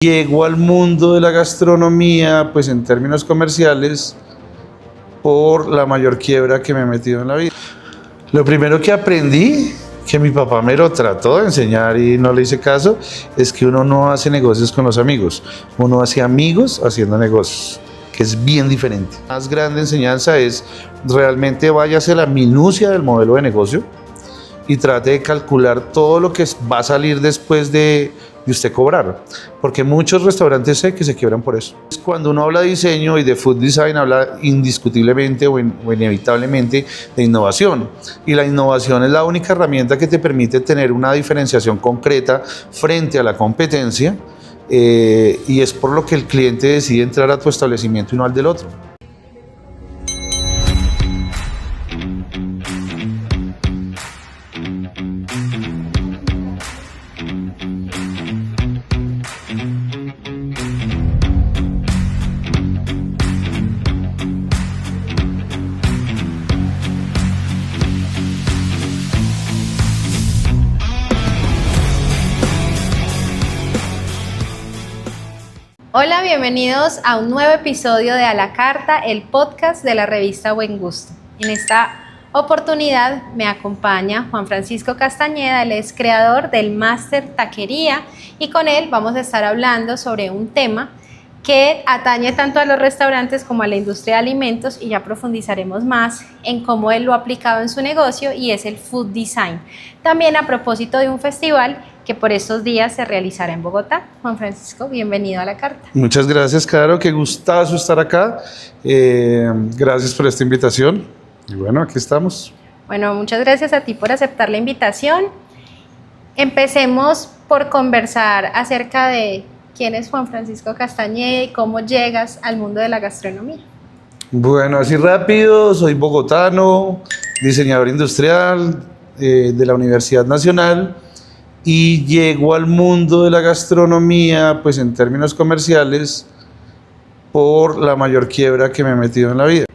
Llego al mundo de la gastronomía, pues en términos comerciales, por la mayor quiebra que me he metido en la vida. Lo primero que aprendí, que mi papá me lo trató de enseñar y no le hice caso, es que uno no hace negocios con los amigos, uno hace amigos haciendo negocios, que es bien diferente. La más grande enseñanza es realmente váyase a la minucia del modelo de negocio y trate de calcular todo lo que va a salir después de usted cobrar, porque muchos restaurantes sé que se quiebran por eso. Cuando uno habla de diseño y de food design, habla indiscutiblemente o inevitablemente de innovación, y la innovación es la única herramienta que te permite tener una diferenciación concreta frente a la competencia, y es por lo que el cliente decide entrar a tu establecimiento y no al del otro. Hola, bienvenidos a un nuevo episodio de A la Carta, el podcast de la revista Buen Gusto. En esta oportunidad me acompaña Juan Francisco Castañeda, él es creador del Máster Taquería y con él vamos a estar hablando sobre un tema que atañe tanto a los restaurantes como a la industria de alimentos y ya profundizaremos más en cómo él lo ha aplicado en su negocio y es el food design. También a propósito de un festival que por estos días se realizará en Bogotá. Juan Francisco, bienvenido a La Carta. Muchas gracias, Caro, qué gustazo estar acá. Gracias por esta invitación. Y bueno, aquí estamos. Bueno, muchas gracias a ti por aceptar la invitación. Empecemos por conversar acerca de quién es Juan Francisco Castañeda y cómo llegas al mundo de la gastronomía. Bueno, así rápido, soy bogotano, diseñador industrial de la Universidad Nacional y llego al mundo de la gastronomía, pues en términos comerciales, por la mayor quiebra que me he metido en la vida.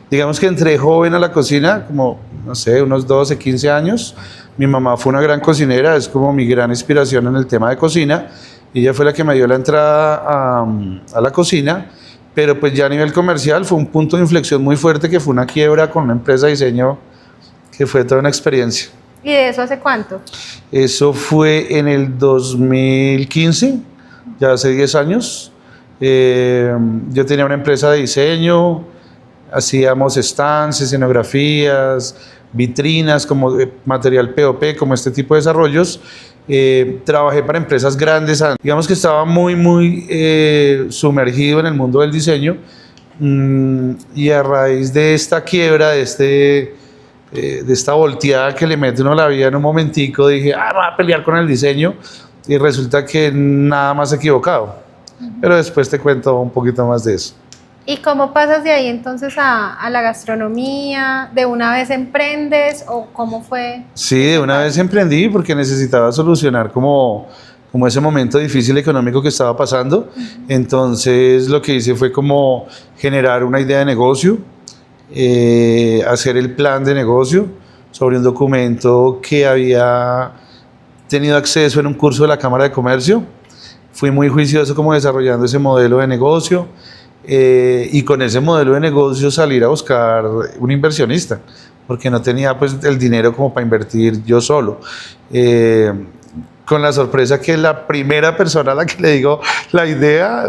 Digamos que entré joven a la cocina, como, no sé, unos 12, 15 años. Mi mamá fue una gran cocinera, es como mi gran inspiración en el tema de cocina. Ella fue la que me dio la entrada a la cocina, pero pues ya a nivel comercial fue un punto de inflexión muy fuerte que fue una quiebra con una empresa de diseño que fue toda una experiencia. ¿Y de eso hace cuánto? Eso fue en el 2015, ya hace 10 años. Yo tenía una empresa de diseño, hacíamos stands, escenografías, vitrinas, como material POP, como este tipo de desarrollos. Trabajé para empresas grandes, digamos que estaba muy sumergido en el mundo del diseño, y a raíz de esta quiebra, de esta volteada que le mete uno a la vida en un momentico, dije, voy a pelear con el diseño, y resulta que nada más equivocado. Pero después te cuento un poquito más de eso. ¿Y cómo pasas de ahí entonces a la gastronomía? ¿De una vez emprendes o cómo fue? Sí, de una vez emprendí porque necesitaba solucionar como ese momento difícil económico que estaba pasando. Entonces lo que hice fue como generar una idea de negocio, hacer el plan de negocio sobre un documento que había tenido acceso en un curso de la Cámara de Comercio. Fui muy juicioso como desarrollando ese modelo de negocio. Y con ese modelo de negocio salir a buscar un inversionista, porque no tenía pues el dinero como para invertir yo solo. Con la sorpresa que la primera persona a la que le digo la idea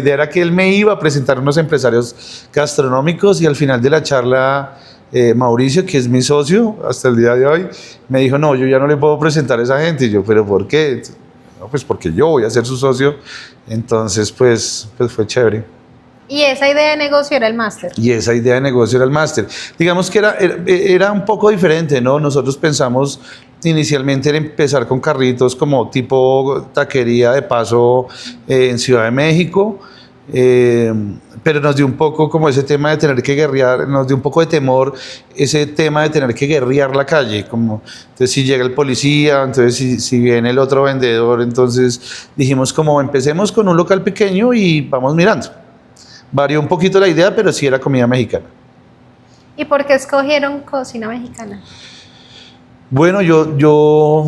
era que él me iba a presentar unos empresarios gastronómicos y al final de la charla Mauricio, que es mi socio hasta el día de hoy, me dijo, no, yo ya no le puedo presentar a esa gente. Y yo, ¿pero por qué? No, pues porque yo voy a ser su socio. Entonces pues fue chévere. ¿Y esa idea de negocio era el máster? Y esa idea de negocio era el máster. Digamos que era un poco diferente, ¿no? Nosotros pensamos inicialmente en empezar con carritos como tipo taquería de paso en Ciudad de México, pero nos dio un poco como ese tema de tener que guerrear, nos dio un poco de temor ese tema de tener que guerrear la calle, como entonces si llega el policía, entonces si viene el otro vendedor, entonces dijimos como empecemos con un local pequeño y vamos mirando. Varió un poquito la idea, pero sí era comida mexicana. ¿Y por qué escogieron cocina mexicana? Bueno, yo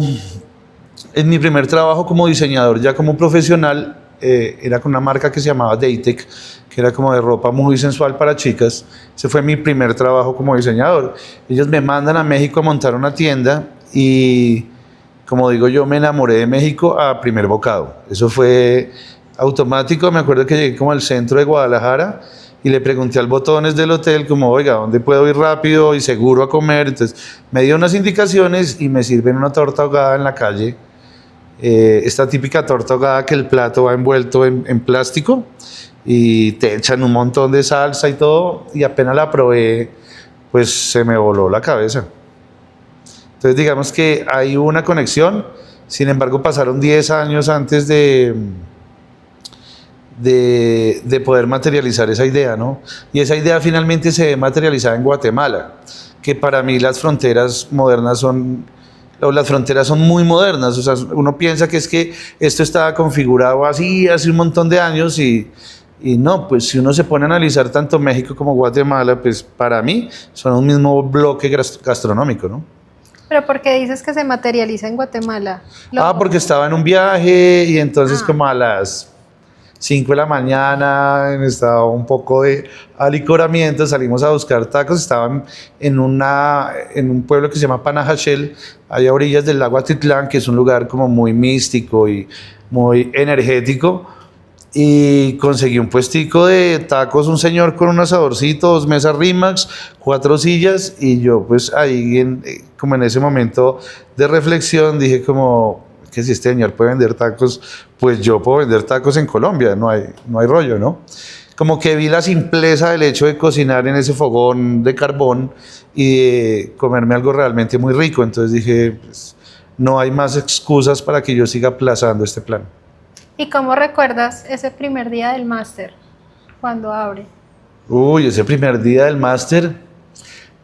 en mi primer trabajo como diseñador, ya como profesional, era con una marca que se llamaba Daytech, que era como de ropa muy sensual para chicas. Ese fue mi primer trabajo como diseñador. Ellos me mandan a México a montar una tienda y, como digo yo, me enamoré de México a primer bocado. Eso fue automático. Me acuerdo que llegué como al centro de Guadalajara y le pregunté al botones del hotel como, oiga, ¿dónde puedo ir rápido y seguro a comer? Entonces me dio unas indicaciones y me sirven una torta ahogada en la calle. Esta típica torta ahogada que el plato va envuelto en plástico y te echan un montón de salsa y todo, y apenas la probé, pues se me voló la cabeza. Entonces digamos que hay una conexión. Sin embargo, pasaron 10 años antes de poder materializar esa idea, ¿no? Y esa idea finalmente se ve materializada en Guatemala, que para mí las fronteras modernas son, o las fronteras son muy modernas. O sea, uno piensa que es que esto estaba configurado así hace un montón de años y no, pues si uno se pone a analizar tanto México como Guatemala, pues para mí son un mismo bloque gastronómico, ¿no? Pero ¿por qué dices que se materializa en Guatemala? Porque estaba en un viaje y entonces como a las 5 de la mañana, en estado un poco de alicoramiento, salimos a buscar tacos. Estaban en un pueblo que se llama Panajachel, allá a orillas del lago Atitlán, que es un lugar como muy místico y muy energético. Y conseguí un puestico de tacos, un señor con un asadorcito, 2 mesas Rimax, 4 sillas, y yo pues ahí como en ese momento de reflexión dije como que si este señor puede vender tacos, pues yo puedo vender tacos en Colombia, no hay rollo, ¿no? Como que vi la simpleza del hecho de cocinar en ese fogón de carbón y de comerme algo realmente muy rico. Entonces dije, pues, no hay más excusas para que yo siga aplazando este plan. ¿Y cómo recuerdas ese primer día del máster, cuando abre? Uy, ese primer día del máster,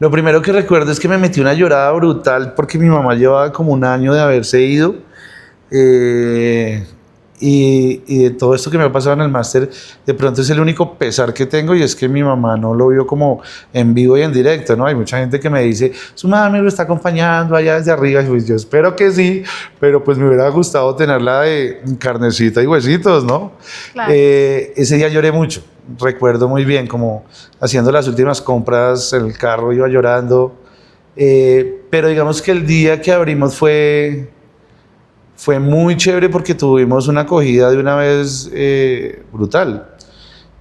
lo primero que recuerdo es que me metí una llorada brutal porque mi mamá llevaba como un año de haberse ido. Y de todo esto que me ha pasado en el máster, de pronto es el único pesar que tengo, y es que mi mamá no lo vio como en vivo y en directo, ¿no? Hay mucha gente que me dice, su mami lo está acompañando allá desde arriba, y pues yo espero que sí, pero pues me hubiera gustado tenerla de carnecita y huesitos, ¿no? Claro. Ese día lloré mucho, recuerdo muy bien, como haciendo las últimas compras en el carro, iba llorando, pero digamos que el día que abrimos fue muy chévere porque tuvimos una acogida de una vez brutal.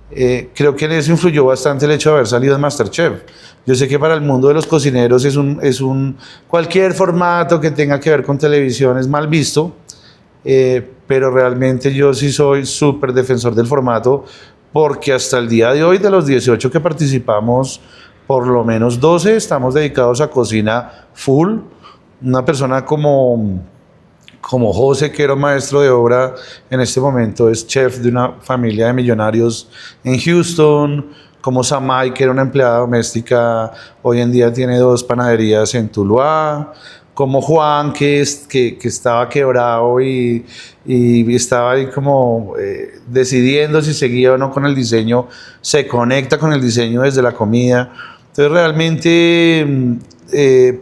Creo que en eso influyó bastante el hecho de haber salido de MasterChef. Yo sé que para el mundo de los cocineros cualquier formato que tenga que ver con televisión es mal visto, pero realmente yo sí soy súper defensor del formato, porque hasta el día de hoy, de los 18 que participamos, por lo menos 12 estamos dedicados a cocina full. Una persona como José, que era maestro de obra, en este momento es chef de una familia de millonarios en Houston, como Samay, que era una empleada doméstica, hoy en día tiene 2 panaderías en Tuluá, como Juan, que estaba quebrado y estaba ahí como decidiendo si seguía o no con el diseño, se conecta con el diseño desde la comida. Entonces realmente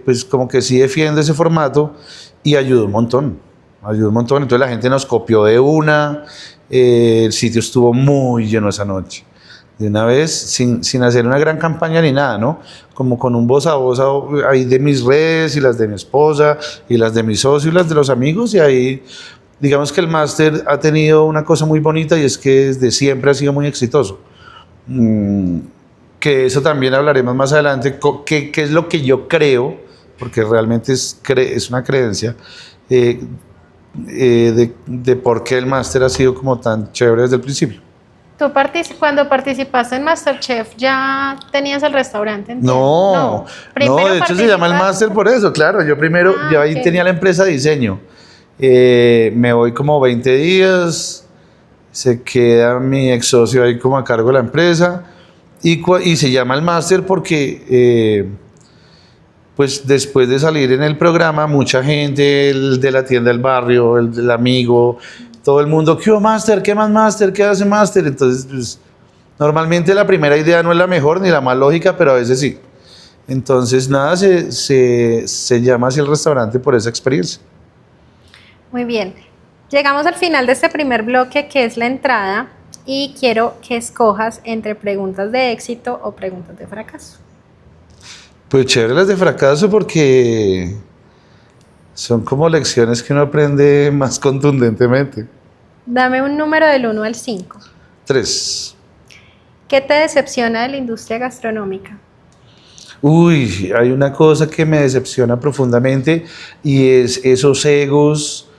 pues como que sí defiende ese formato y ayudó un montón. Entonces la gente nos copió de una, el sitio estuvo muy lleno esa noche, de una vez, sin hacer una gran campaña ni nada, ¿no? Como con un voz a voz ahí de mis redes, y las de mi esposa, y las de mi socio, y las de los amigos, y ahí, digamos que el máster ha tenido una cosa muy bonita, y es que desde siempre ha sido muy exitoso. Que eso también hablaremos más adelante, qué es lo que yo creo, porque realmente es una creencia, de por qué el máster ha sido como tan chévere desde el principio. ¿Tú cuando participaste en MasterChef ya tenías el restaurante? No, de hecho se llama el máster por eso, claro. Yo ahí tenía la empresa de diseño. Me voy como 20 días, se queda mi ex socio ahí como a cargo de la empresa, y se llama el máster porque pues después de salir en el programa, mucha gente, el de la tienda del barrio, el del amigo, todo el mundo, ¿qué máster? ¿Qué más máster? ¿Qué hace máster? Entonces, pues, normalmente la primera idea no es la mejor ni la más lógica, pero a veces sí. Entonces, nada, se llama así el restaurante por esa experiencia. Muy bien. Llegamos al final de este primer bloque, que es la entrada, y quiero que escojas entre preguntas de éxito o preguntas de fracaso. Pues chévere las de fracaso porque son como lecciones que uno aprende más contundentemente. Dame un número del 1 al 5. 3. ¿Qué te decepciona de la industria gastronómica? Uy, hay una cosa que me decepciona profundamente y es esos egos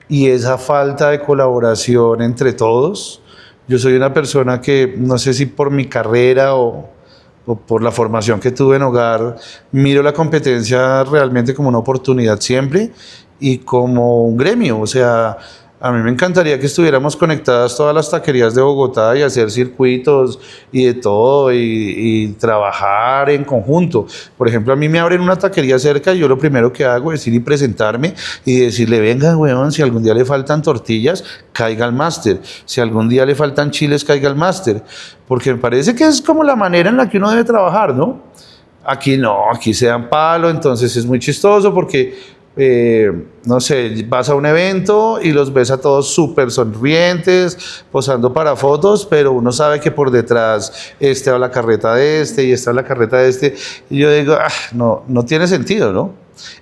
y esa falta de colaboración entre todos. Yo soy una persona que, no sé si por mi carrera o por la formación que tuve en hogar, miro la competencia realmente como una oportunidad siempre y como un gremio. O sea, a mí me encantaría que estuviéramos conectadas todas las taquerías de Bogotá y hacer circuitos y de todo y trabajar en conjunto. Por ejemplo, a mí me abren una taquería cerca y yo lo primero que hago es ir y presentarme y decirle, venga, weón, si algún día le faltan tortillas, caiga al máster. Si algún día le faltan chiles, caiga al máster. Porque me parece que es como la manera en la que uno debe trabajar, ¿no? Aquí no, aquí se dan palo, entonces es muy chistoso porque no sé, vas a un evento y los ves a todos súper sonrientes, posando para fotos, pero uno sabe que por detrás este va la carreta de este y esta va la carreta de este. Y yo digo, no, no tiene sentido, ¿no?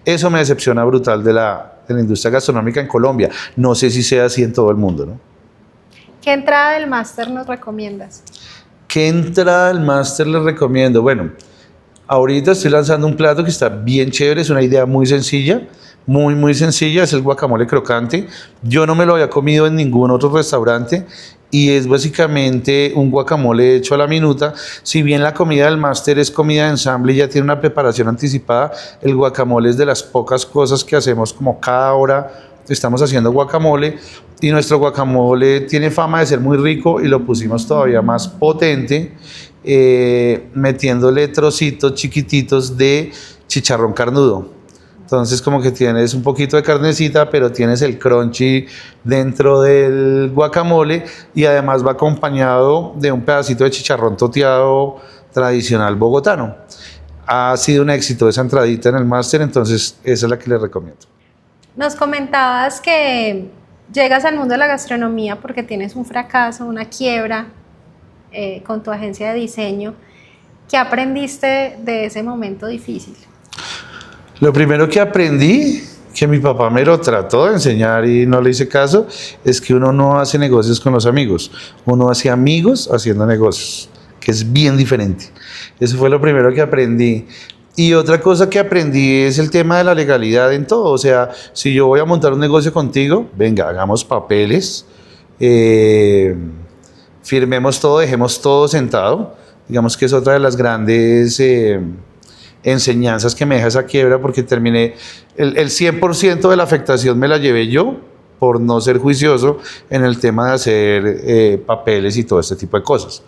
Eso me decepciona brutal de la industria gastronómica en Colombia. No sé si sea así en todo el mundo, ¿no? ¿Qué entrada del máster nos recomiendas? ¿Qué entrada al máster les recomiendo? Bueno, ahorita estoy lanzando un plato que está bien chévere, es una idea muy sencilla, muy sencilla, es el guacamole crocante. Yo no me lo había comido en ningún otro restaurante y es básicamente un guacamole hecho a la minuta. Si bien la comida del máster es comida de ensamble y ya tiene una preparación anticipada, el guacamole es de las pocas cosas que hacemos como cada hora estamos haciendo guacamole y nuestro guacamole tiene fama de ser muy rico y lo pusimos todavía más potente metiéndole trocitos chiquititos de chicharrón carnudo. Entonces como que tienes un poquito de carnecita, pero tienes el crunchy dentro del guacamole y además va acompañado de un pedacito de chicharrón toteado tradicional bogotano. Ha sido un éxito esa entradita en el máster, entonces esa es la que les recomiendo. Nos comentabas que llegas al mundo de la gastronomía porque tienes un fracaso, una quiebra con tu agencia de diseño. ¿Qué aprendiste de ese momento difícil? Lo primero que aprendí, que mi papá me lo trató de enseñar y no le hice caso, es que uno no hace negocios con los amigos, uno hace amigos haciendo negocios, que es bien diferente. Eso fue lo primero que aprendí. Y otra cosa que aprendí es el tema de la legalidad en todo. O sea, si yo voy a montar un negocio contigo, venga, hagamos papeles, firmemos todo, dejemos todo sentado. Digamos que es otra de las grandes enseñanzas que me deja esa quiebra, porque terminé, el 100% de la afectación me la llevé yo por no ser juicioso en el tema de hacer papeles y todo este tipo de cosas.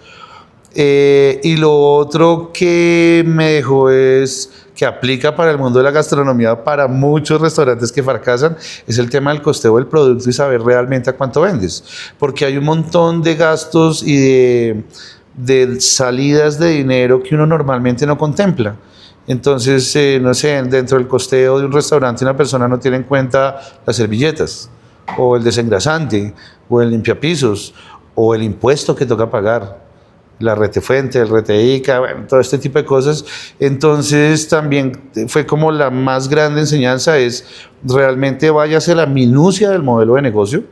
Y lo otro que me dejó es que aplica para el mundo de la gastronomía, para muchos restaurantes que fracasan, es el tema del costeo del producto y saber realmente a cuánto vendes, porque hay un montón de gastos y de salidas de dinero que uno normalmente no contempla. Entonces, no sé, dentro del costeo de un restaurante una persona no tiene en cuenta las servilletas, o el desengrasante, o el limpiapisos, o el impuesto que toca pagar, la retefuente, el reteica, bueno, todo este tipo de cosas. Entonces también fue como la más grande enseñanza, es realmente váyase a la minucia del modelo de negocio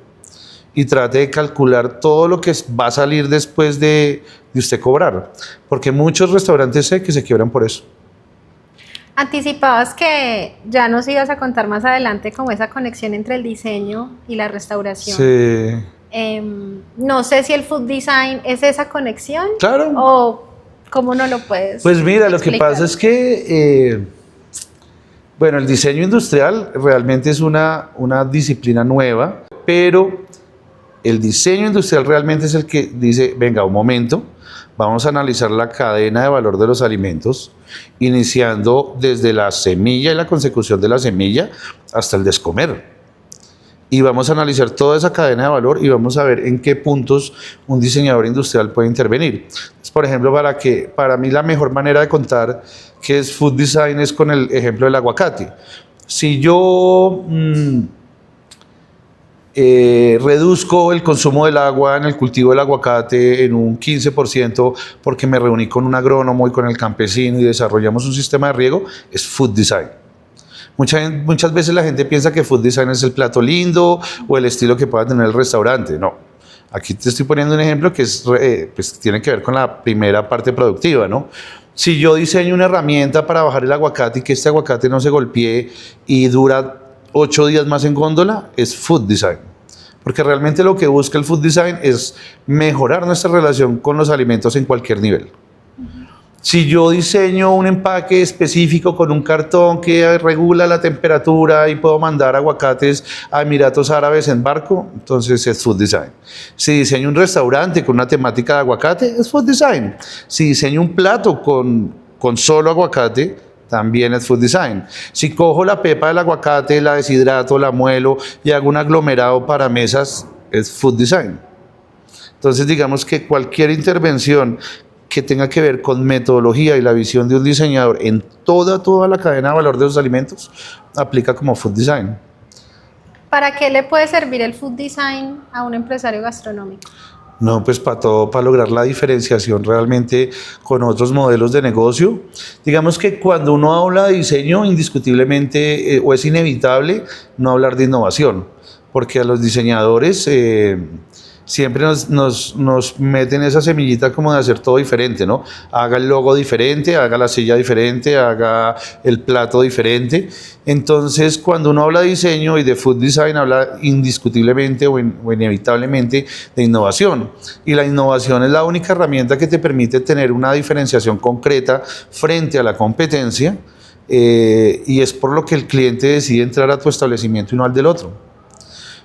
y trate de calcular todo lo que va a salir después de usted cobrar, porque muchos restaurantes sé que se quiebran por eso. Anticipabas que ya nos ibas a contar más adelante como esa conexión entre el diseño y la restauración. Sí. No sé si el food design es esa conexión. Claro. O cómo no lo puedes. Pues mira, explicar. Lo que pasa es que, bueno, el diseño industrial realmente es una disciplina nueva, pero el diseño industrial realmente es el que dice, venga, un momento, vamos a analizar la cadena de valor de los alimentos, iniciando desde la semilla y la consecución de la semilla hasta el descomer. Y vamos a analizar toda esa cadena de valor y vamos a ver en qué puntos un diseñador industrial puede intervenir. Entonces, por ejemplo, para mí la mejor manera de contar qué es food design es con el ejemplo del aguacate. Si yo reduzco el consumo del agua en el cultivo del aguacate en un 15% porque me reuní con un agrónomo y con el campesino y desarrollamos un sistema de riego, es food design. Muchas veces la gente piensa que food design es el plato lindo o el estilo que pueda tener el restaurante. No. Aquí te estoy poniendo un ejemplo que pues, tiene que ver con la primera parte productiva, ¿no? Si yo diseño una herramienta para bajar el aguacate y que este aguacate no se golpee y dura 8 días más en góndola, es food design. Porque realmente lo que busca el food design es mejorar nuestra relación con los alimentos en cualquier nivel. Si yo diseño un empaque específico con un cartón que regula la temperatura y puedo mandar aguacates a Emiratos Árabes en barco, entonces es food design. Si diseño un restaurante con una temática de aguacate, es food design. Si diseño un plato con solo aguacate, también es food design. Si cojo la pepa del aguacate, la deshidrato, la muelo y hago un aglomerado para mesas, es food design. Entonces digamos que cualquier intervención que tenga que ver con metodología y la visión de un diseñador en toda la cadena de valor de los alimentos, aplica como food design. ¿Para qué le puede servir el food design a un empresario gastronómico? No, pues para todo, para lograr la diferenciación realmente con otros modelos de negocio. Digamos que cuando uno habla de diseño, indiscutiblemente, o es inevitable no hablar de innovación, porque a los diseñadores siempre nos meten esa semillita como de hacer todo diferente, ¿no? Haga el logo diferente, haga la silla diferente, haga el plato diferente. Entonces, cuando uno habla de diseño y de food design, habla indiscutiblemente o inevitablemente de innovación. Y la innovación es la única herramienta que te permite tener una diferenciación concreta frente a la competencia, y es por lo que el cliente decide entrar a tu establecimiento y no al del otro.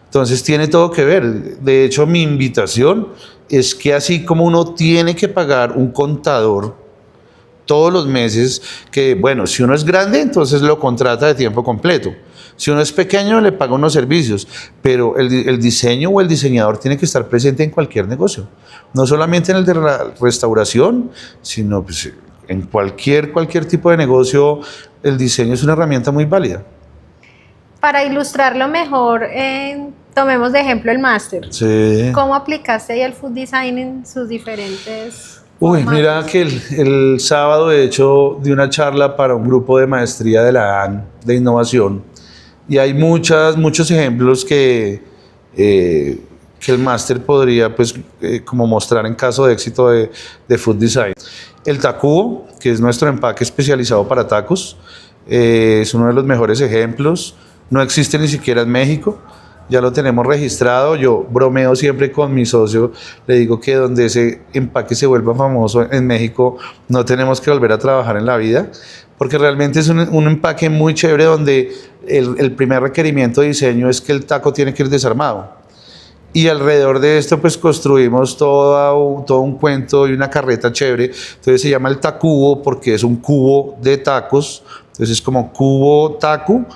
Entonces tiene todo que ver. De hecho, mi invitación es que así como uno tiene que pagar un contador todos los meses, que bueno, si uno es grande, entonces lo contrata de tiempo completo. Si uno es pequeño, le paga unos servicios, pero el diseño o el diseñador tiene que estar presente en cualquier negocio. No solamente en el de la restauración, sino pues, en cualquier tipo de negocio, el diseño es una herramienta muy válida. Para ilustrarlo mejor, tomemos de ejemplo el máster. Sí. ¿Cómo aplicaste ahí el food design en sus diferentes Uy, formatos? mira que el sábado de hecho di una charla para un grupo de maestría de la AN de innovación y hay muchos ejemplos que el máster podría pues como mostrar en caso de éxito de food design. El tacubo, que es nuestro empaque especializado para tacos, es uno de los mejores ejemplos. No existe ni siquiera en México, ya lo tenemos registrado. Yo bromeo siempre con mi socio, le digo que donde ese empaque se vuelva famoso en México, no tenemos que volver a trabajar en la vida, porque realmente es un empaque muy chévere donde el primer requerimiento de diseño es que el taco tiene que ir desarmado. Y alrededor de esto pues construimos todo un cuento y una carreta chévere. Entonces se llama el tacubo porque es un cubo de tacos, entonces es como cubo taco.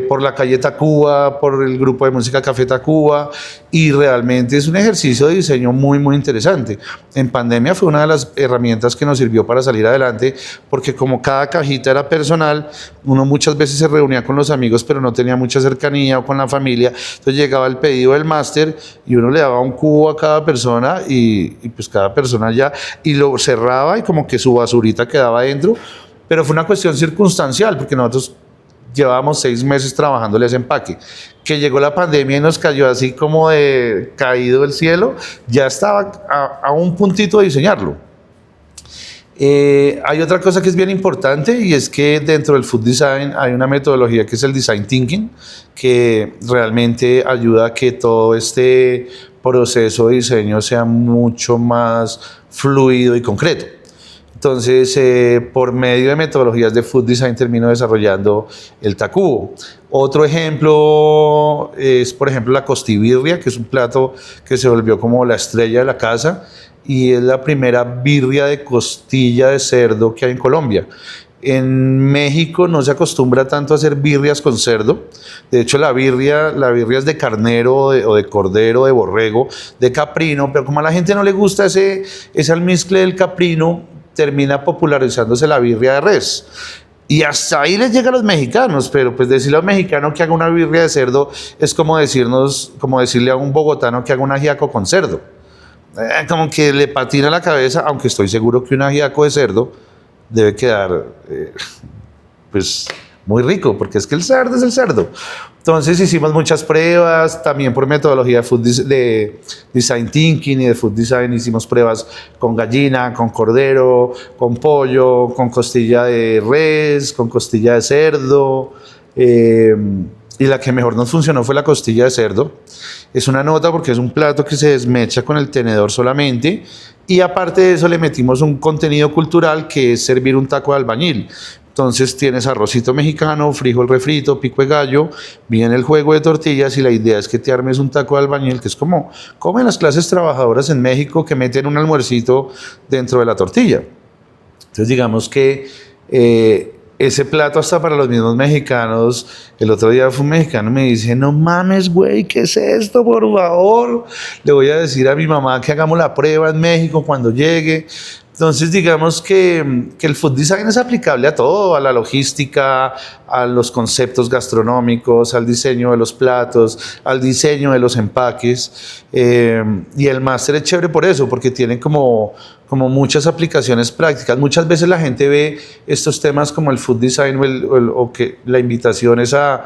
Por la calle Tacuba, por el grupo de música Café Tacuba, y realmente es un ejercicio de diseño muy interesante. En pandemia fue una de las herramientas que nos sirvió para salir adelante, porque como cada cajita era personal, uno muchas veces se reunía con los amigos pero no tenía mucha cercanía, o con la familia, entonces llegaba el pedido del máster y uno le daba un cubo a cada persona y pues cada persona ya, y lo cerraba y como que su basurita quedaba adentro, pero fue una cuestión circunstancial porque nosotros llevábamos 6 meses trabajándole ese empaque. Que llegó la pandemia y nos cayó así como de caído del cielo, ya estaba a un puntito de diseñarlo. Hay otra cosa que es bien importante y es que dentro del food design hay una metodología que es el design thinking, que realmente ayuda a que todo este proceso de diseño sea mucho más fluido y concreto. Entonces, por medio de metodologías de food design termino desarrollando el tacubo. Otro ejemplo es, por ejemplo, la costibirria, que es un plato que se volvió como la estrella de la casa y es la primera birria de costilla de cerdo que hay en Colombia. En México no se acostumbra tanto a hacer birrias con cerdo. De hecho, la birria es de carnero o de cordero, de borrego, de caprino, pero como a la gente no le gusta ese almizcle del caprino, termina popularizándose la birria de res. Y hasta ahí les llega a los mexicanos, pero pues decirle a un mexicano que haga una birria de cerdo es como decirle a un bogotano que haga un ajiaco con cerdo. Como que le patina la cabeza, aunque estoy seguro que un ajiaco de cerdo debe quedar pues muy rico, porque es que el cerdo es el cerdo. Entonces hicimos muchas pruebas, también por metodología de design thinking y de food design hicimos pruebas con gallina, con cordero, con pollo, con costilla de res, con costilla de cerdo, y la que mejor nos funcionó fue la costilla de cerdo. Es una nota porque es un plato que se desmecha con el tenedor solamente, y aparte de eso le metimos un contenido cultural que es servir un taco de albañil. Entonces tienes arrocito mexicano, frijol refrito, pico de gallo, viene el juego de tortillas y la idea es que te armes un taco de albañil, que es como comen las clases trabajadoras en México que meten un almuercito dentro de la tortilla. Entonces digamos que ese plato hasta para los mismos mexicanos, el otro día fue un mexicano y me dice, no mames, güey, ¿qué es esto, por favor? Le voy a decir a mi mamá que hagamos la prueba en México cuando llegue. Entonces, digamos que el food design es aplicable a todo, a la logística, a los conceptos gastronómicos, al diseño de los platos, al diseño de los empaques. Y el máster es chévere por eso, porque tiene como muchas aplicaciones prácticas. Muchas veces la gente ve estos temas como el food design o que la invitación es a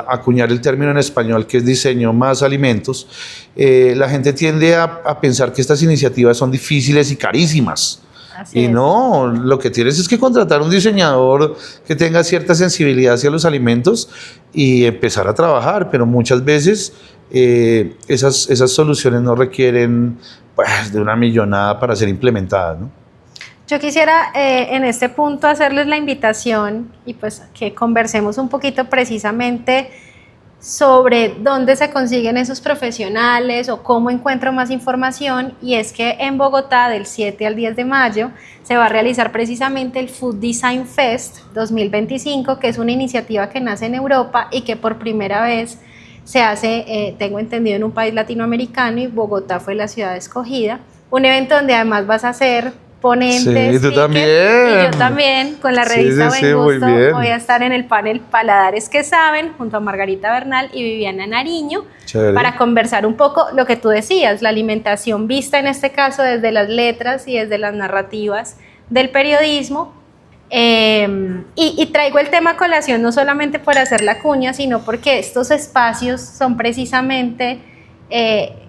acuñar el término en español, que es diseño más alimentos. La gente tiende a pensar que estas iniciativas son difíciles y carísimas. Así Y es. no, lo que tienes es que contratar un diseñador que tenga cierta sensibilidad hacia los alimentos y empezar a trabajar, pero muchas veces esas soluciones no requieren pues, de una millonada para ser implementadas, ¿no? Yo quisiera en este punto hacerles la invitación y pues que conversemos un poquito precisamente sobre dónde se consiguen esos profesionales o cómo encuentro más información, y es que en Bogotá del 7 al 10 de mayo se va a realizar precisamente el Food Design Fest 2025, que es una iniciativa que nace en Europa y que por primera vez se hace, tengo entendido, en un país latinoamericano, y Bogotá fue la ciudad escogida. Un evento donde además vas a hacer ponentes. Sí, tú speaker, también. y yo también, con la revista Sí, Buen muy Gusto, bien. voy a estar en el panel Paladares que Saben, junto a Margarita Bernal y Viviana Nariño, Chévere. para conversar un poco lo que tú decías, la alimentación vista en este caso desde las letras y desde las narrativas del periodismo. Y traigo el tema a colación no solamente por hacer la cuña, sino porque estos espacios son precisamente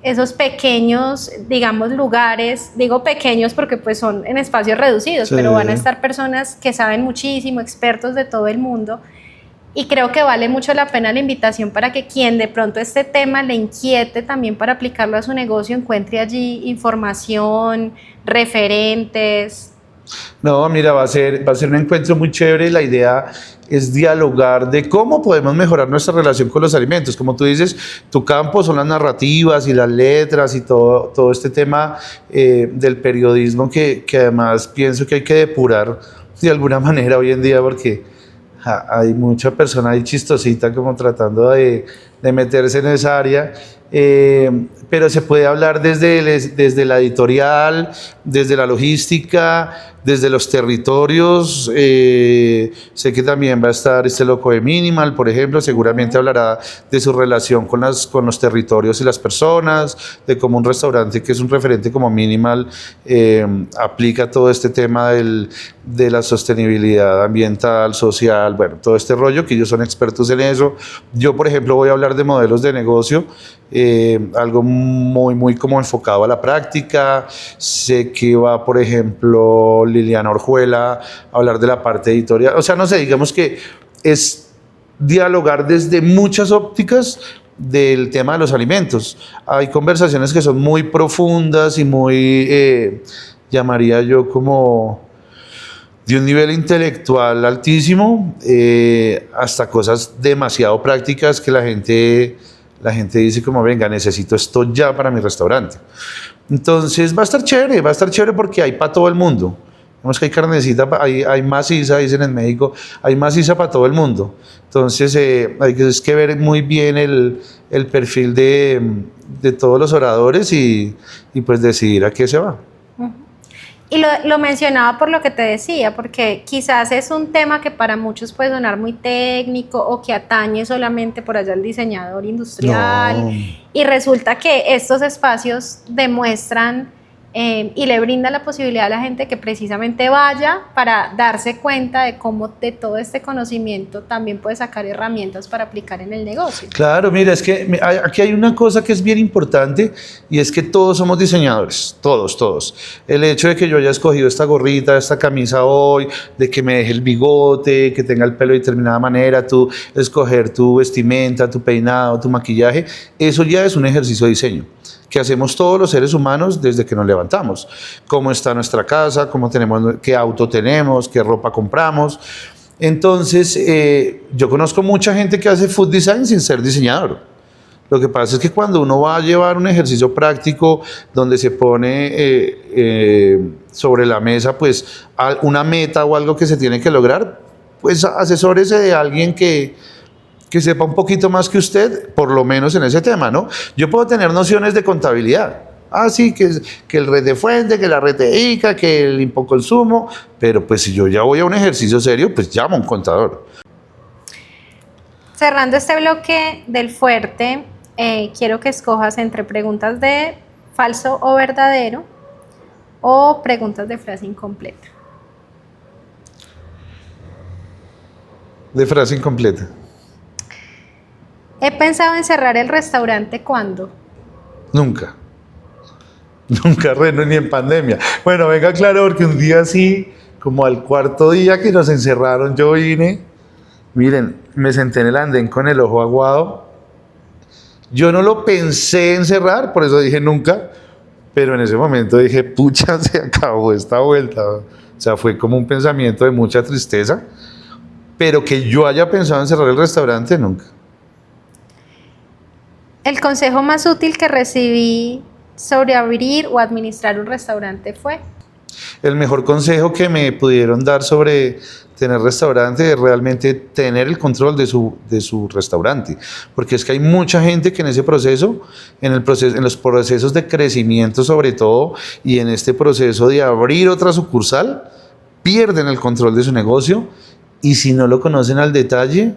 esos pequeños, digamos, lugares. Digo pequeños porque pues son en espacios reducidos, Sí. pero van a estar personas que saben muchísimo, expertos de todo el mundo, y creo que vale mucho la pena la invitación para que quien de pronto este tema le inquiete también para aplicarlo a su negocio, encuentre allí información, referentes. No, mira, va a ser un encuentro muy chévere. La idea es dialogar de cómo podemos mejorar nuestra relación con los alimentos. Como tú dices, tu campo son las narrativas y las letras y todo este tema del periodismo que además pienso que hay que depurar de alguna manera hoy en día, porque hay mucha persona ahí chistosita como tratando de meterse en esa área. Pero se puede hablar desde la editorial, desde la logística, desde los territorios. Sé que también va a estar este loco de Minimal, por ejemplo, seguramente hablará de su relación con los territorios y las personas, de cómo un restaurante que es un referente como Minimal aplica todo este tema de la sostenibilidad ambiental, social, bueno, todo este rollo, que ellos son expertos en eso. Yo, por ejemplo, voy a hablar de modelos de negocio, algo muy como enfocado a la práctica. Sé que va, por ejemplo, Liliana Orjuela a hablar de la parte editorial. O sea, no sé, digamos que es dialogar desde muchas ópticas del tema de los alimentos. Hay conversaciones que son muy profundas y muy, llamaría yo como de un nivel intelectual altísimo, hasta cosas demasiado prácticas que la gente dice como, venga, necesito esto ya para mi restaurante. Entonces va a estar chévere porque hay para todo el mundo. Vemos que hay carnecita, hay maciza, dicen en México, hay maciza para todo el mundo. Entonces hay que ver muy bien el perfil de todos los oradores y pues decidir a qué se va. Y lo mencionaba por lo que te decía, porque quizás es un tema que para muchos puede sonar muy técnico o que atañe solamente por allá al diseñador industrial. No. Y resulta que estos espacios demuestran y le brinda la posibilidad a la gente que precisamente vaya para darse cuenta de cómo de todo este conocimiento también puede sacar herramientas para aplicar en el negocio. Claro, mira, es que aquí hay una cosa que es bien importante y es que todos somos diseñadores, todos. El hecho de que yo haya escogido esta gorrita, esta camisa hoy, de que me deje el bigote, que tenga el pelo de determinada manera, tú escoger tu vestimenta, tu peinado, tu maquillaje, eso ya es un ejercicio de diseño que hacemos todos los seres humanos desde que nos levantamos. Cómo está nuestra casa, qué auto tenemos, qué ropa compramos. Entonces, yo conozco mucha gente que hace food design sin ser diseñador. Lo que pasa es que cuando uno va a llevar un ejercicio práctico donde se pone sobre la mesa pues una meta o algo que se tiene que lograr, pues asesórese de alguien que sepa un poquito más que usted, por lo menos en ese tema, ¿no? Yo puedo tener nociones de contabilidad. Ah, sí, que el red de fuente, que la red de ICA, que el impoconsumo, pero pues si yo ya voy a un ejercicio serio, pues llamo a un contador. Cerrando este bloque del fuerte, quiero que escojas entre preguntas de falso o verdadero o preguntas de frase incompleta. De frase incompleta. He pensado en cerrar el restaurante ¿cuándo? Nunca, Reno, ni en pandemia. Bueno, venga, claro, porque un día así, como al cuarto día que nos encerraron, yo vine, miren, me senté en el andén con el ojo aguado. Yo no lo pensé en cerrar, por eso dije nunca, pero en ese momento dije, pucha, se acabó esta vuelta. O sea, fue como un pensamiento de mucha tristeza, pero que yo haya pensado en cerrar el restaurante, nunca. El consejo más útil que recibí sobre abrir o administrar un restaurante fue: el mejor consejo que me pudieron dar sobre tener restaurante es realmente tener el control de su restaurante, porque es que hay mucha gente que en ese proceso, en los procesos de crecimiento sobre todo, y en este proceso de abrir otra sucursal, pierden el control de su negocio, y si no lo conocen al detalle,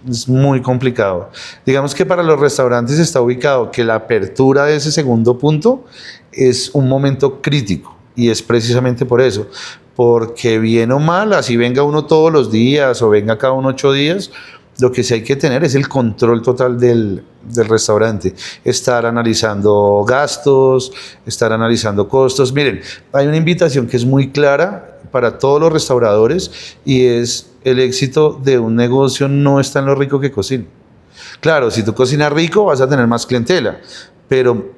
es muy complicado. Digamos que para los restaurantes está ubicado que la apertura de ese segundo punto es un momento crítico, y es precisamente por eso, porque bien o mal, así venga uno todos los días o venga cada 8 días, lo que sí hay que tener es el control total del restaurante, estar analizando gastos, estar analizando costos. Miren, hay una invitación que es muy clara para todos los restauradores, y es: el éxito de un negocio no está en lo rico que cocine. Claro, si tú cocinas rico vas a tener más clientela, pero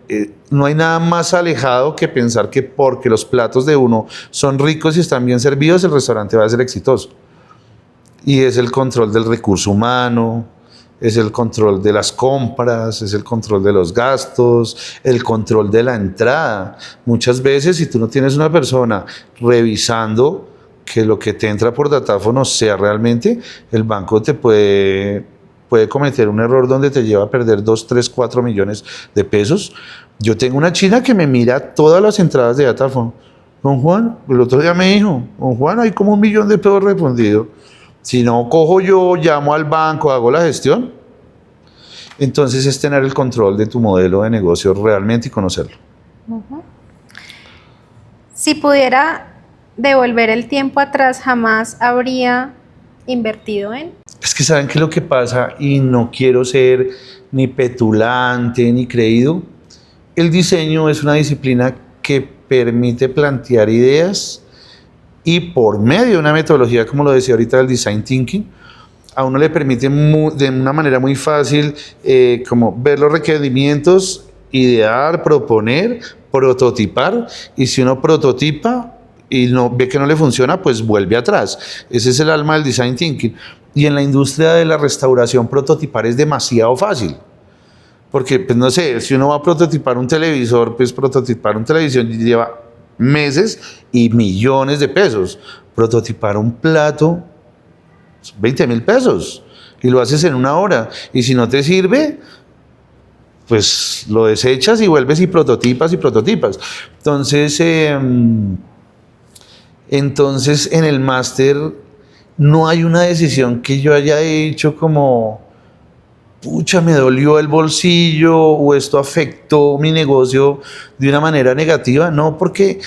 no hay nada más alejado que pensar que porque los platos de uno son ricos y están bien servidos, el restaurante va a ser exitoso. Y es el control del recurso humano, es el control de las compras, es el control de los gastos, el control de la entrada. Muchas veces, si tú no tienes una persona revisando que lo que te entra por datáfono sea realmente, el banco te puede cometer un error donde te lleva a perder 2, 3, 4 millones de pesos. Yo tengo una china que me mira todas las entradas de datáfono. Don Juan, el otro día me dijo: don Juan, hay como 1 millón de pesos respondido. Si no cojo yo, llamo al banco, hago la gestión. Entonces es tener el control de tu modelo de negocio realmente y conocerlo. Si pudiera devolver el tiempo atrás, jamás habría invertido en... Es que saben qué es lo que pasa, y no quiero ser ni petulante ni creído. El diseño es una disciplina que permite plantear ideas, y por medio de una metodología, como lo decía ahorita, del design thinking, a uno le permite de una manera muy fácil como ver los requerimientos, idear, proponer, prototipar, y si uno prototipa y no ve que no le funciona, pues vuelve atrás. Ese es el alma del design thinking. Y en la industria de la restauración, prototipar es demasiado fácil. Porque, pues no sé, si uno va a prototipar un televisor, pues prototipar un televisor lleva meses y millones de pesos. Prototipar un plato, 20,000 pesos, y lo haces en 1 hora. Y si no te sirve, pues lo desechas y vuelves y prototipas y prototipas. Entonces en el máster no hay una decisión que yo haya hecho como, pucha, me dolió el bolsillo o esto afectó mi negocio de una manera negativa. No, porque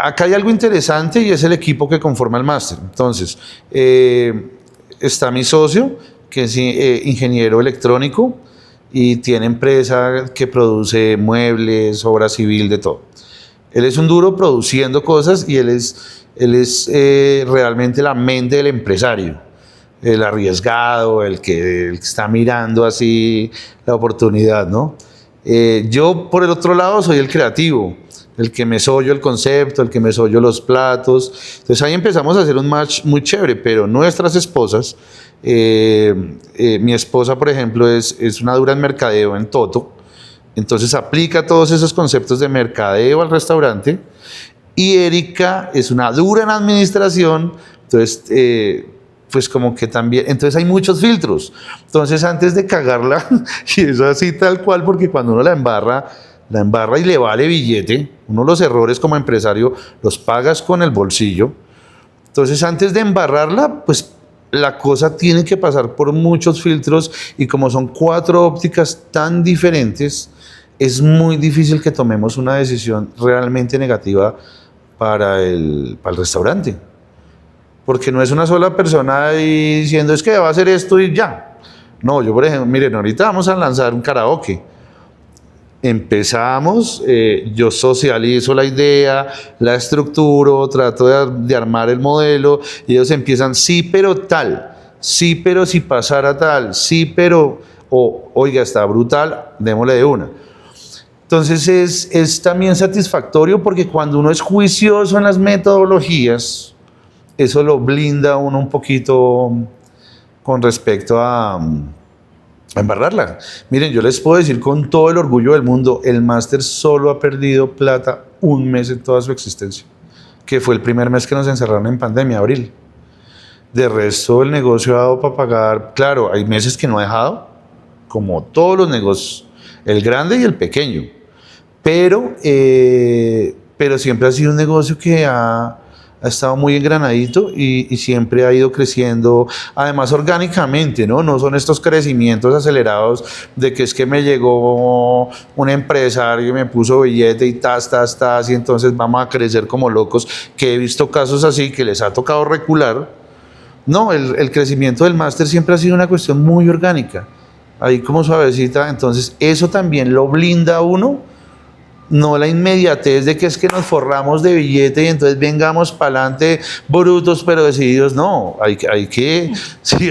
acá hay algo interesante y es el equipo que conforma el máster. Entonces, está mi socio, que es ingeniero electrónico y tiene empresa que produce muebles, obra civil, de todo. Él es un duro produciendo cosas y él es realmente la mente del empresario, el arriesgado, el que está mirando así la oportunidad, ¿no? Yo, por el otro lado, soy el creativo, el que me sollo el concepto, el que me sollo los platos. Entonces ahí empezamos a hacer un match muy chévere, pero nuestras esposas, mi esposa, por ejemplo, es una dura en mercadeo en Toto, entonces aplica todos esos conceptos de mercadeo al restaurante, y Erika es una dura en administración, entonces pues como que también, entonces hay muchos filtros. Entonces antes de cagarla, y eso así tal cual, porque cuando uno la embarra y le vale billete, uno los errores como empresario los pagas con el bolsillo. Entonces antes de embarrarla, pues la cosa tiene que pasar por muchos filtros, y como son 4 ópticas tan diferentes, es muy difícil que tomemos una decisión realmente negativa para el restaurante. Porque no es una sola persona ahí diciendo es que va a hacer esto y ya. No, yo por ejemplo, miren, ahorita vamos a lanzar un karaoke. Empezamos, yo socializo la idea, la estructuro, trato de armar el modelo, y ellos empiezan, sí, pero tal, sí, pero si pasara tal, sí, pero, oiga, está brutal, démosle de una. Entonces es también satisfactorio, porque cuando uno es juicioso en las metodologías, eso lo blinda a uno un poquito con respecto a embarrarla. Miren, yo les puedo decir con todo el orgullo del mundo, el máster solo ha perdido plata un mes en toda su existencia, que fue el primer mes que nos encerraron en pandemia, abril. De resto, el negocio ha dado para pagar. Claro, hay meses que no ha dejado, como todos los negocios, el grande y el pequeño, pero siempre ha sido un negocio que ha estado muy engranadito y siempre ha ido creciendo, además orgánicamente, ¿no? No son estos crecimientos acelerados de que es que me llegó un empresario y me puso billete y tas, y entonces vamos a crecer como locos, que he visto casos así que les ha tocado recular. No, el crecimiento del máster siempre ha sido una cuestión muy orgánica, ahí como suavecita. Entonces eso también lo blinda a uno, no la inmediatez de que es que nos forramos de billete y entonces vengamos para adelante brutos pero decididos. No, hay que sí,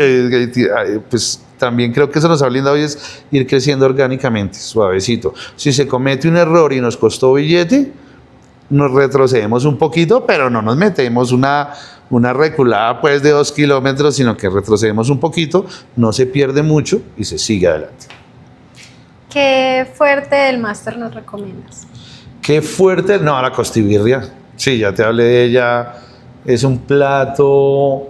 pues también creo que eso nos ha blindado, y es ir creciendo orgánicamente, suavecito. Si se comete un error y nos costó billete, nos retrocedemos un poquito, pero no nos metemos una reculada pues de 2 kilómetros, sino que retrocedemos un poquito, no se pierde mucho y se sigue adelante. ¿Qué fuerte del máster nos recomiendas? Qué fuerte, no, la costibirria. Sí, ya te hablé de ella. Es un plato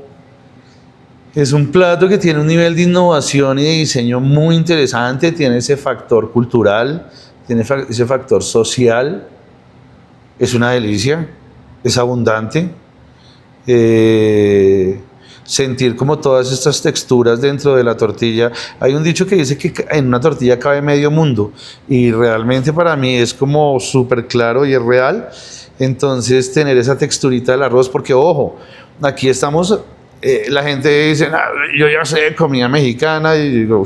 que tiene un nivel de innovación y de diseño muy interesante. Tiene ese factor cultural, tiene ese factor social. Es una delicia, es abundante. Sentir como todas estas texturas dentro de la tortilla. Hay un dicho que dice que en una tortilla cabe medio mundo, y realmente para mí es como súper claro y es real. Entonces tener esa texturita del arroz, porque ojo, aquí estamos, la gente dice, yo ya sé comida mexicana, y digo,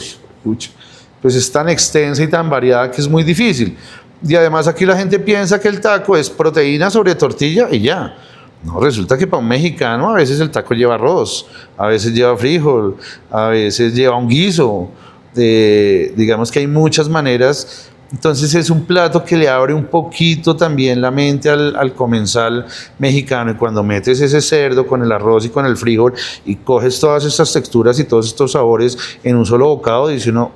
pues es tan extensa y tan variada que es muy difícil. Y además aquí la gente piensa que el taco es proteína sobre tortilla y ya. No, resulta que para un mexicano a veces el taco lleva arroz, a veces lleva frijol, a veces lleva un guiso. Digamos que hay muchas maneras. Entonces es un plato que le abre un poquito también la mente al comensal mexicano, y cuando metes ese cerdo con el arroz y con el frijol y coges todas estas texturas y todos estos sabores en un solo bocado, dice uno,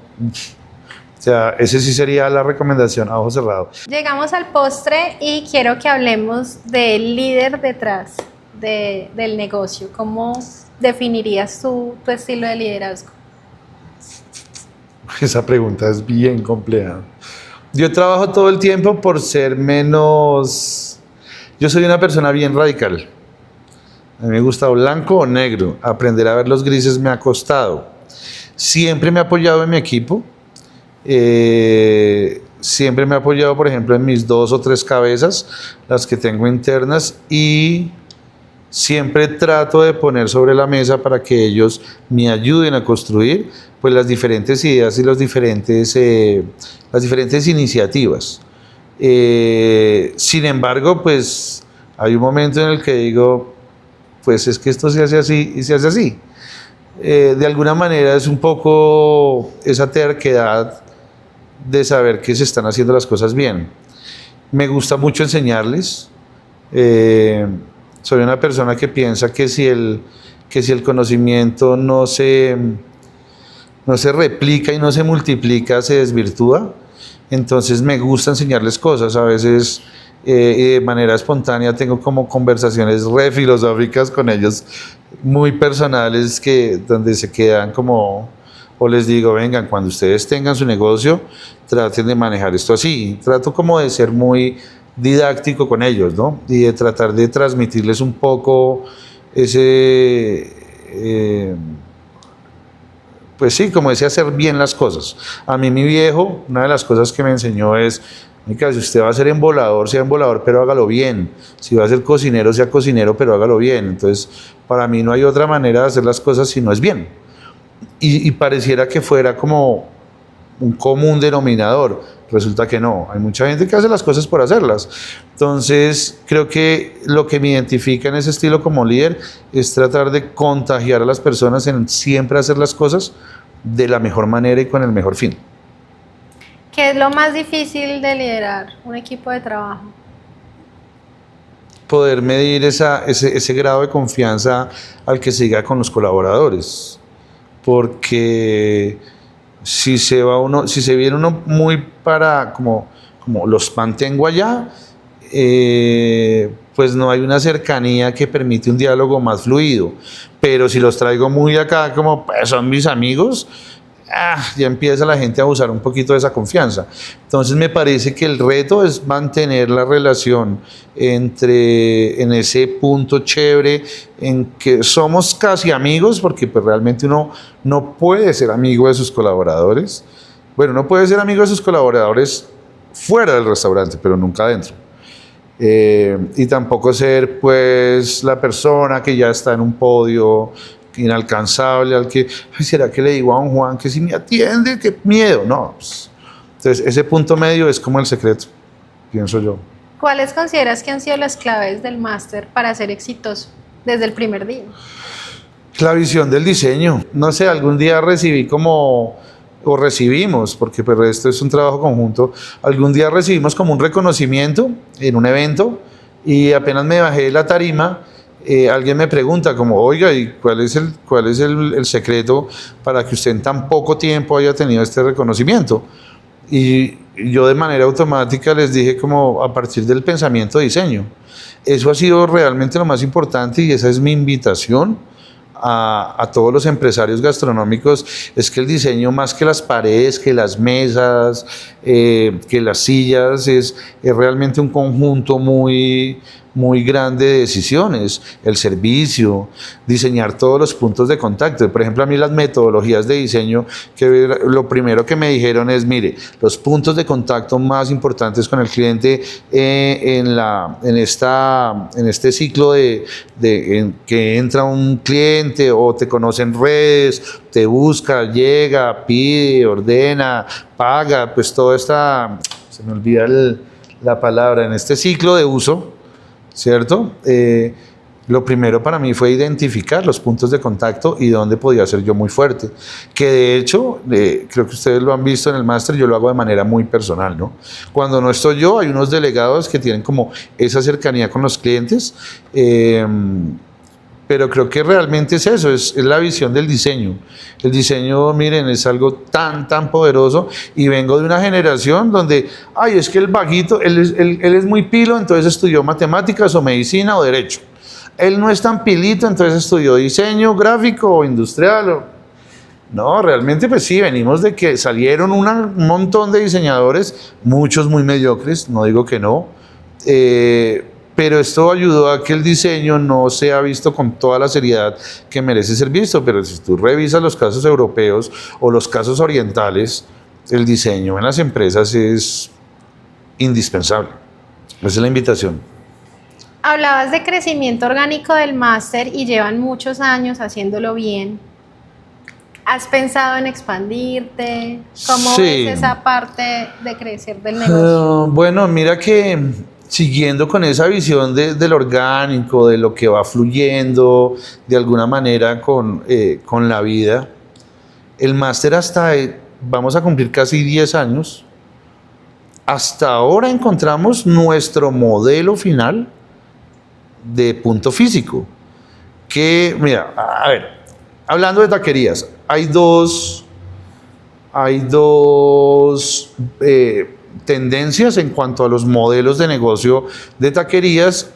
o sea, ese sí sería la recomendación a ojo cerrado. Llegamos al postre y quiero que hablemos del líder detrás del negocio. ¿Cómo definirías tu estilo de liderazgo? Esa pregunta es bien compleja. Yo trabajo todo el tiempo por ser menos... Yo soy una persona bien radical. A mí me gusta blanco o negro. Aprender a ver los grises me ha costado. Siempre me he apoyado en mi equipo. Siempre me he apoyado, por ejemplo, en mis 2 o 3 cabezas, las que tengo internas, y siempre trato de poner sobre la mesa para que ellos me ayuden a construir pues las diferentes ideas y las diferentes iniciativas. Sin embargo, pues hay un momento en el que digo, pues es que esto se hace así y se hace así. De alguna manera es un poco esa terquedad de saber que se están haciendo las cosas bien. Me gusta mucho enseñarles. Soy una persona que piensa que si el conocimiento no se replica y no se multiplica, se desvirtúa. Entonces me gusta enseñarles cosas. A veces de manera espontánea tengo como conversaciones re filosóficas con ellos, muy personales, donde se quedan como, o les digo, vengan, cuando ustedes tengan su negocio, traten de manejar esto así. Trato como de ser muy didáctico con ellos, ¿no? Y de tratar de transmitirles un poco ese, pues sí, como decía, hacer bien las cosas. A mí mi viejo, una de las cosas que me enseñó es, si usted va a ser embolador, sea embolador, pero hágalo bien. Si va a ser cocinero, sea cocinero, pero hágalo bien. Entonces, para mí no hay otra manera de hacer las cosas si no es bien. Y pareciera que fuera como un común denominador. Resulta que no. Hay mucha gente que hace las cosas por hacerlas. Entonces, creo que lo que me identifica en ese estilo como líder es tratar de contagiar a las personas en siempre hacer las cosas de la mejor manera y con el mejor fin. ¿Qué es lo más difícil de liderar un equipo de trabajo? Poder medir ese grado de confianza al que se llega con los colaboradores. Porque si se viene uno muy para como los mantengo allá, pues no hay una cercanía que permite un diálogo más fluido. Pero si los traigo muy acá como pues son mis amigos, ya empieza la gente a abusar un poquito de esa confianza. Entonces me parece que el reto es mantener la relación en ese punto chévere en que somos casi amigos, porque pues realmente uno no puede ser amigo de sus colaboradores. Bueno, no puede ser amigo de sus colaboradores fuera del restaurante, pero nunca adentro. Y tampoco ser pues la persona que ya está en un podio inalcanzable, al que, ¿será que le digo a don Juan que si me atiende? ¡Qué miedo! No, pues, entonces ese punto medio es como el secreto, pienso yo. ¿Cuáles consideras que han sido las claves del máster para ser exitoso desde el primer día? La visión del diseño. No sé, algún día recibimos, porque pues esto es un trabajo conjunto, algún día recibimos como un reconocimiento en un evento, y apenas me bajé de la tarima, alguien me pregunta como, oiga, ¿y cuál es el secreto para que usted en tan poco tiempo haya tenido este reconocimiento? Y yo de manera automática les dije como a partir del pensamiento de diseño. Eso ha sido realmente lo más importante, y esa es mi invitación a todos los empresarios gastronómicos, es que el diseño, más que las paredes, que las mesas, que las sillas, es realmente un conjunto muy grande de decisiones. El servicio, diseñar todos los puntos de contacto. Por ejemplo, a mí las metodologías de diseño, que lo primero que me dijeron es, mire, los puntos de contacto más importantes con el cliente en este ciclo en que entra un cliente o te conoce en redes, te busca, llega, pide, ordena, paga, pues todo está, se me olvida la palabra, en este ciclo de uso, ¿cierto? Lo primero para mí fue identificar los puntos de contacto y dónde podía ser yo muy fuerte, que de hecho, creo que ustedes lo han visto en el máster, yo lo hago de manera muy personal, ¿no? Cuando no estoy yo, hay unos delegados que tienen como esa cercanía con los clientes, pero creo que realmente es eso, es la visión del diseño. El diseño, miren, es algo tan poderoso, y vengo de una generación donde, es que el vaguito, él es muy pilo, entonces estudió matemáticas o medicina o derecho. Él no es tan pilito, entonces estudió diseño gráfico o industrial. No, realmente pues sí, venimos de que salieron un montón de diseñadores, muchos muy mediocres, no digo que no, pero esto ayudó a que el diseño no sea visto con toda la seriedad que merece ser visto. Pero si tú revisas los casos europeos o los casos orientales, el diseño en las empresas es indispensable. Esa es la invitación. Hablabas de crecimiento orgánico del máster y llevan muchos años haciéndolo bien. ¿Has pensado en expandirte? ¿Cómo Sí. ves esa parte de crecer del negocio? Bueno, mira que siguiendo con esa visión del orgánico, de lo que va fluyendo de alguna manera con la vida, el máster vamos a cumplir casi 10 años. Hasta ahora encontramos nuestro modelo final de punto físico. Que, mira, a ver, hablando de taquerías, hay dos tendencias en cuanto a los modelos de negocio de taquerías.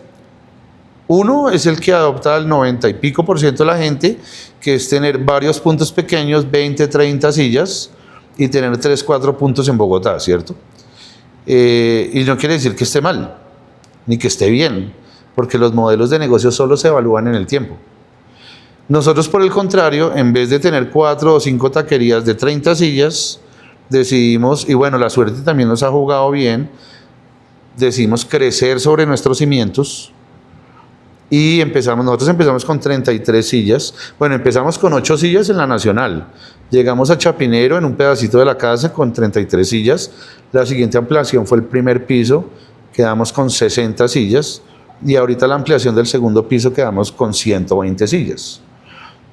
Uno es el que adopta el 90 y pico % de la gente, que es tener varios puntos pequeños, 20, 30 sillas, y tener 3, 4 puntos en Bogotá, ¿cierto? Y no quiere decir que esté mal, ni que esté bien, porque los modelos de negocio solo se evalúan en el tiempo. Nosotros, por el contrario, en vez de tener 4 o 5 taquerías de 30 sillas, decidimos, y bueno, la suerte también nos ha jugado bien, decidimos crecer sobre nuestros cimientos y nosotros empezamos con 33 sillas. Bueno, empezamos con 8 sillas en la Nacional. Llegamos a Chapinero en un pedacito de la casa con 33 sillas. La siguiente ampliación fue el primer piso, quedamos con 60 sillas. Y ahorita la ampliación del segundo piso quedamos con 120 sillas.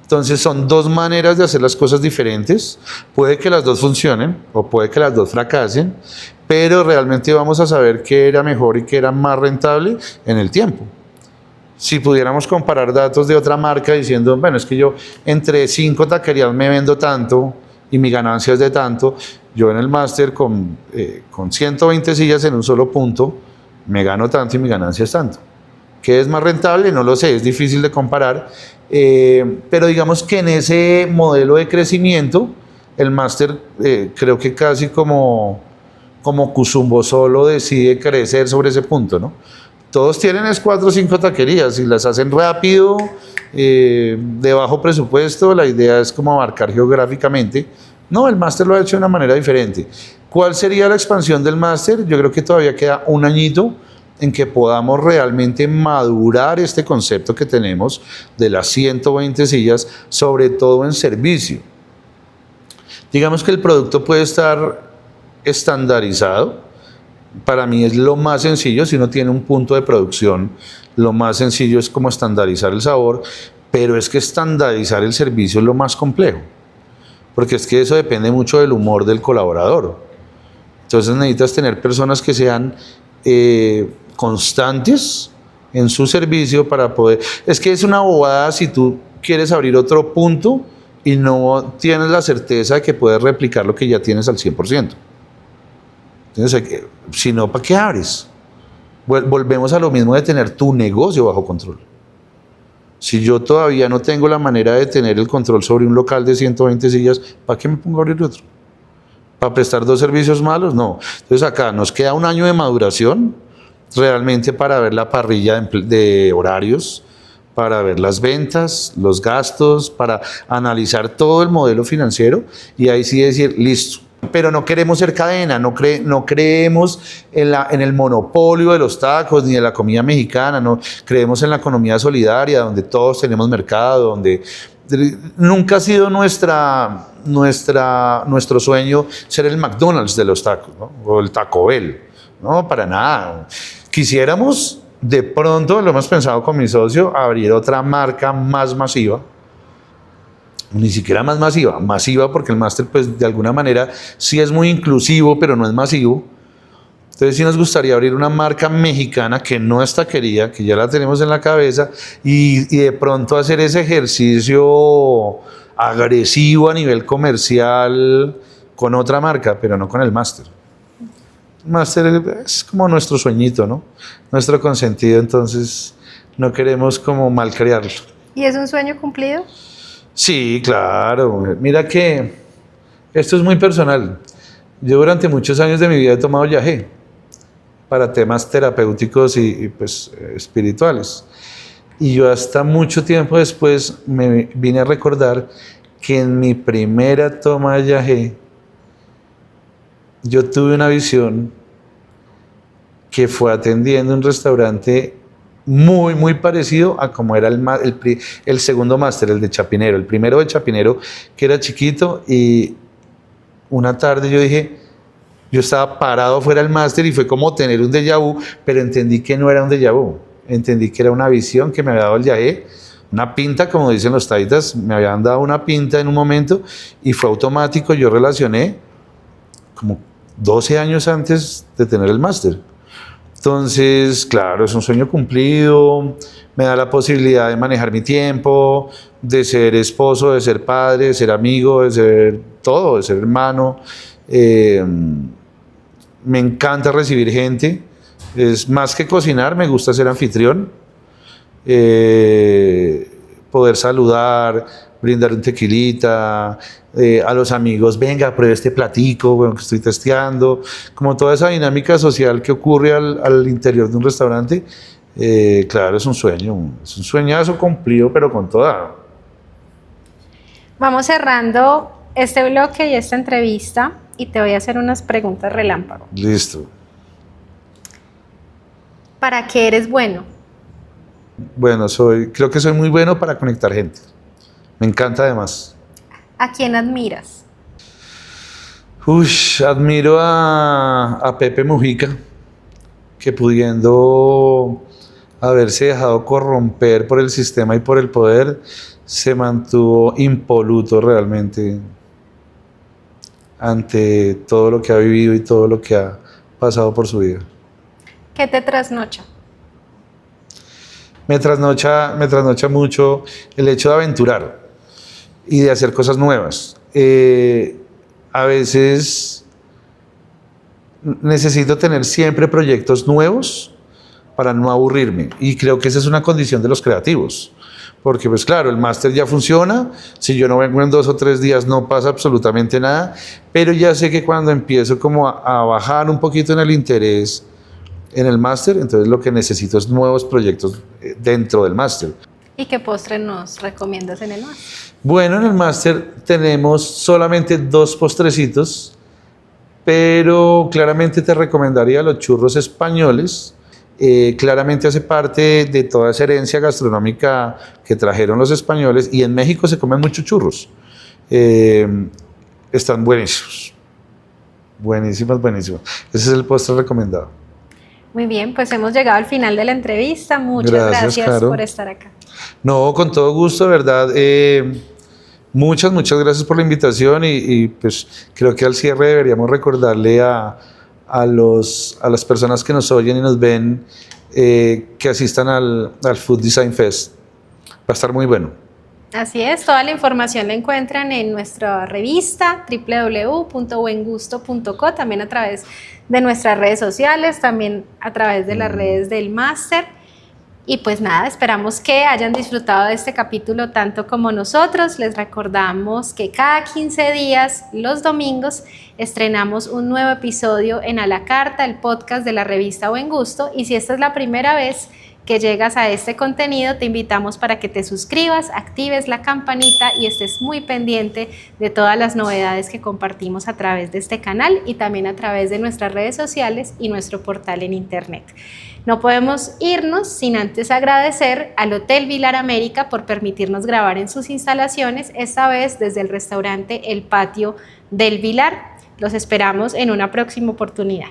Entonces son dos maneras de hacer las cosas diferentes. Puede que las dos funcionen o puede que las dos fracasen, pero realmente vamos a saber qué era mejor y qué era más rentable en el tiempo. Si pudiéramos comparar datos de otra marca diciendo, bueno, es que yo entre 5 taquerías me vendo tanto y mi ganancia es de tanto, yo en el máster con 120 sillas en un solo punto me gano tanto y mi ganancia es tanto. ¿Qué es más rentable? No lo sé, es difícil de comparar, pero digamos que en ese modelo de crecimiento, el máster creo que casi como Cusumbo solo decide crecer sobre ese punto, ¿no? Todos tienen 4 o 5 taquerías y las hacen rápido, de bajo presupuesto. La idea es como abarcar geográficamente. No, el máster lo ha hecho de una manera diferente. ¿Cuál sería la expansión del máster? Yo creo que todavía queda un añito en que podamos realmente madurar este concepto que tenemos de las 120 sillas, sobre todo en servicio. Digamos que el producto puede estar estandarizado. Para mí es lo más sencillo. Si uno tiene un punto de producción, lo más sencillo es como estandarizar el sabor, pero es que estandarizar el servicio es lo más complejo, porque es que eso depende mucho del humor del colaborador. Entonces necesitas tener personas que sean constantes en su servicio para poder... Es que es una bobada si tú quieres abrir otro punto y no tienes la certeza de que puedes replicar lo que ya tienes al 100%. Entonces, si no, ¿para qué abres? Volvemos a lo mismo de tener tu negocio bajo control. Si yo todavía no tengo la manera de tener el control sobre un local de 120 sillas, ¿para qué me pongo a abrir otro? ¿Para prestar 2 servicios malos? No. Entonces acá nos queda un año de maduración realmente para ver la parrilla de horarios, para ver las ventas, los gastos, para analizar todo el modelo financiero y ahí sí decir, listo. Pero no queremos ser cadena, no creemos en el monopolio de los tacos ni de la comida mexicana, no creemos en la economía solidaria, donde todos tenemos mercado, donde nunca ha sido nuestro sueño ser el McDonald's de los tacos, ¿no? O el Taco Bell, no, para nada. Quisiéramos, de pronto, lo hemos pensado con mi socio, abrir otra marca más masiva. Ni siquiera más masiva porque el máster pues de alguna manera sí es muy inclusivo, pero no es masivo. Entonces sí nos gustaría abrir una marca mexicana que no es taquería, que ya la tenemos en la cabeza, y de pronto hacer ese ejercicio agresivo a nivel comercial con otra marca, pero no con el máster. El máster es como nuestro sueñito, ¿no? Nuestro consentido, entonces no queremos como malcriarlo. ¿Y es un sueño cumplido? Sí, claro. Mira que esto es muy personal. Yo durante muchos años de mi vida he tomado yagé para temas terapéuticos pues espirituales. Y yo hasta mucho tiempo después me vine a recordar que en mi primera toma de yagé yo tuve una visión que fue atendiendo un restaurante muy parecido a como era el segundo máster, el de Chapinero. El primero de Chapinero, que era chiquito, y una tarde yo dije, yo estaba parado fuera del máster y fue como tener un déjà vu, pero entendí que no era un déjà vu, entendí que era una visión que me había dado el yagé, una pinta, como dicen los taitas, me habían dado una pinta en un momento y fue automático, yo relacioné como 12 años antes de tener el máster. Entonces, claro, es un sueño cumplido, me da la posibilidad de manejar mi tiempo, de ser esposo, de ser padre, de ser amigo, de ser todo, de ser hermano. Me encanta recibir gente, es más que cocinar, me gusta ser anfitrión, poder saludar, brindar un tequilita, a los amigos, venga, pruebe este platico, bueno, que estoy testeando, como toda esa dinámica social que ocurre al interior de un restaurante, claro, es un sueñazo cumplido, pero con toda. Vamos cerrando este bloque y esta entrevista y te voy a hacer unas preguntas relámpago. Listo. ¿Para qué eres bueno? Bueno, creo que soy muy bueno para conectar gente. Me encanta además. ¿A quién admiras? Admiro a Pepe Mujica, que pudiendo haberse dejado corromper por el sistema y por el poder, se mantuvo impoluto realmente ante todo lo que ha vivido y todo lo que ha pasado por su vida. ¿Qué te trasnocha? Me trasnocha mucho el hecho de aventurar y de hacer cosas nuevas. A veces necesito tener siempre proyectos nuevos para no aburrirme, y creo que esa es una condición de los creativos, porque pues claro, el máster ya funciona, si yo no vengo en 2 o 3 días no pasa absolutamente nada, pero ya sé que cuando empiezo como a bajar un poquito en el interés en el máster, entonces lo que necesito es nuevos proyectos dentro del máster. ¿Y qué postre nos recomiendas en el máster? Bueno, en el máster tenemos solamente 2 postrecitos, pero claramente te recomendaría los churros españoles. Claramente hace parte de toda esa herencia gastronómica que trajeron los españoles, y en México se comen muchos churros. Están buenísimos. Buenísimos. Ese es el postre recomendado. Muy bien, pues hemos llegado al final de la entrevista. Muchas gracias Caro, por estar acá. No, con todo gusto, ¿verdad? Muchas gracias por la invitación y pues creo que al cierre deberíamos recordarle a las personas que nos oyen y nos ven que asistan al Food Design Fest. Va a estar muy bueno. Así es, toda la información la encuentran en nuestra revista www.buengusto.co, también a través de nuestras redes sociales, también a través de las redes del máster. Y pues nada, esperamos que hayan disfrutado de este capítulo tanto como nosotros. Les recordamos que cada 15 días, los domingos, estrenamos un nuevo episodio en A la Carta, el podcast de la revista Buen Gusto. Y si esta es la primera vez que llegas a este contenido, te invitamos para que te suscribas, actives la campanita y estés muy pendiente de todas las novedades que compartimos a través de este canal y también a través de nuestras redes sociales y nuestro portal en internet. No podemos irnos sin antes agradecer al Hotel Vilar América por permitirnos grabar en sus instalaciones, esta vez desde el restaurante El Patio del Vilar. Los esperamos en una próxima oportunidad.